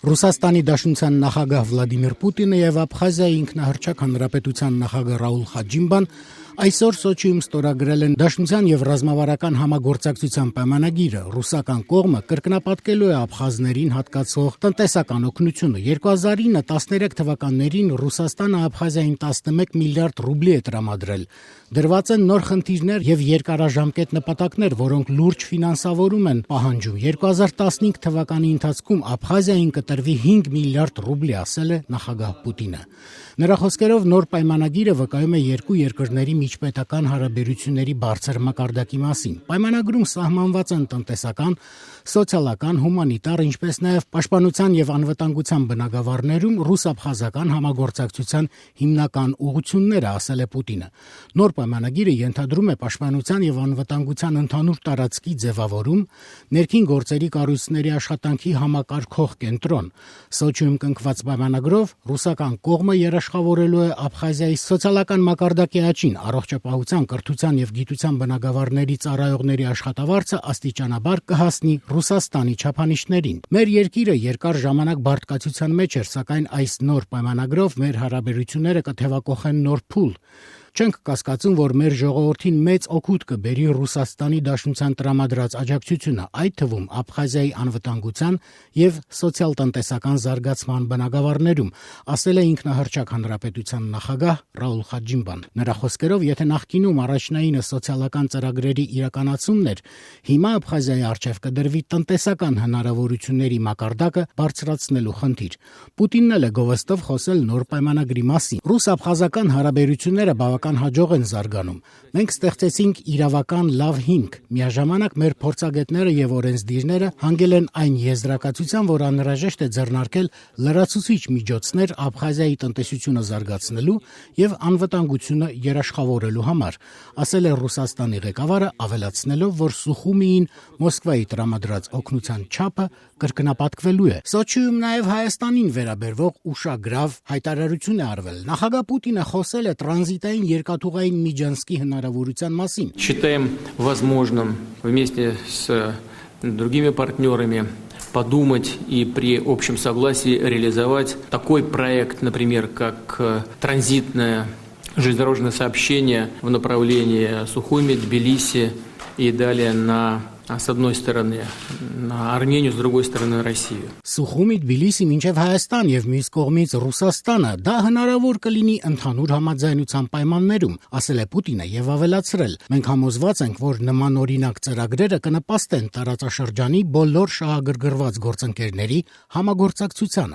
Ռուսաստանի Դաշնության նախագահ Վլադիմիր Պուտինը եւ Աբխազիայի ինքնահռչակ հանրապետության նախագահ Ռաուլ Խաջիմբան այսօր Սոչիում ստորագրել են Դաշնության եւ ռազմավարական համագործակցության պայմանագիրը։ Ռուսական կողմը կրկնապատկելու է աբխազներին հատկացող տնտեսական օգնությունը։ 2009-13 թվականներին Ռուսաստանը Աբխազիային 11 միլիարդ ռուբլի է տրամադրել։ Դրված են նոր խնդիրներ եւ երկարաժամկետ նպատակներ, որոնք լուրջ ֆինանսավորում են պահանջում։ 2015 թվականի ընթացքում Աբխազիային կտրվի 5 միլիարդ ռուբլի, ասել է նախագահ Պուտինը։ Նրա խոսքերով նոր պայմանագիրը վկայում է երկու երկրների միջպետական հարաբերությունների բարձր մակարդակի մասին։ Պայմանագրում սահմանված են տնտեսական, սոցիալական, հումանիտար, ինչպես նաև պաշտպանության եւ անվտանգության բնագավառներում ռուս-աբխազական համագործակցության հիմնական ուղղությունները, ասել է Պուտինը։ Նոր պայմանագիրը ենթադրում է պաշտպանության եւ անվտանգության ընդհանուր տարածքի ձևավորում, ներքին գործերի կառույցների աշխատանքի համակարգող կենտրոն։ Սոչիում կնքված պայմանագրով ռուսական կողմը երաշխավորելու է Աբխազիայի սոցիալական մակարդակի աճին, առողջապահության, կրթության եւ գիտության բնագավառների ծառայողների աշխատավարձը աստիճանաբար կհասնի Ռուսաստանի չափանիշներին։ Մեր երկիրը երկար ժամանակ բարդկացության մեջ էր, սակայն այս նոր պայմանագրով մեր հարաբերությունները կթևակոխեն նոր փուլ։ Չենք կասկածում, որ մեր ժողովրդին մեծ օգուտ կբերի Ռուսաստանի Դաշնության տրամադրած աջակցությունը, այդ թվում Աբխազիայի անվտանգության եւ սոցիալ-տնտեսական զարգացման բնագավառներում, ասել է ինքնահռչակ հանրապետության նախագահ Ռաուլ Խաջիմբան։ Նրա խոսքերով, եթե նախկինում առաջնայինը սոցիալական ծրագրերի իրականացումն էր, հիմա Աբխազիայի առջև կդրվի տնտեսական հնարավորությունների մակարդակը բարձրացնելու խնդիր։ Պուտինն էլ է գովեստով խոսել նոր պայմանագրի մասին։ Ռուս-աբխազական հարաբերությունները բավական հաջող են զարգանում։ Մենք ստեղծեցինք իրավական լավ հիմք։ Միաժամանակ մեր փորձագետները եւ օրենսդիրները հանգել են այն եզրակացության, որ անհրաժեշտ է ձեռնարկել լրացուցիչ միջոցներ Աբխազիայի տնտեսությունը զարգացնելու եւ անվտանգությունը երաշխավորելու համար, ասել է Ռուսաստանի ղեկավարը, ավելացնելով, որ Սուխումիին Մոսկվայի տրամադրած օգնության չափը կրկնապատկվելու է։ Սոչիում նաեւ Հայաստանին վերաբերվող ուշագրավ հայտարարություն է արվել։ Նախագահ Պուտինը խոսել է տրանզիտային երկաթուղային միջանցքի հնարավորության մասին։ Считаем возможным вместе с другими партнерами подумать и при общем согласии реализовать такой проект, например, как транзитное железнодорожное сообщение в направлении Сухуми, Тбилиси и далее с одной стороны на Армению, с другой стороны Россию. Սուխումի Թբիլիսի մինչև Հայաստան եւ մյուս կողմից Ռուսաստանը դա հնարավոր կլինի ընդհանուր համաձայնության պայմաններում, ասել է Պուտինը եւ ավելացրել. Մենք համոզված ենք, որ նման օրինակ ծրագրերը կնպաստեն տարածաշրջանի բոլոր շահագրգռված գործընկերների համագործակցությանը։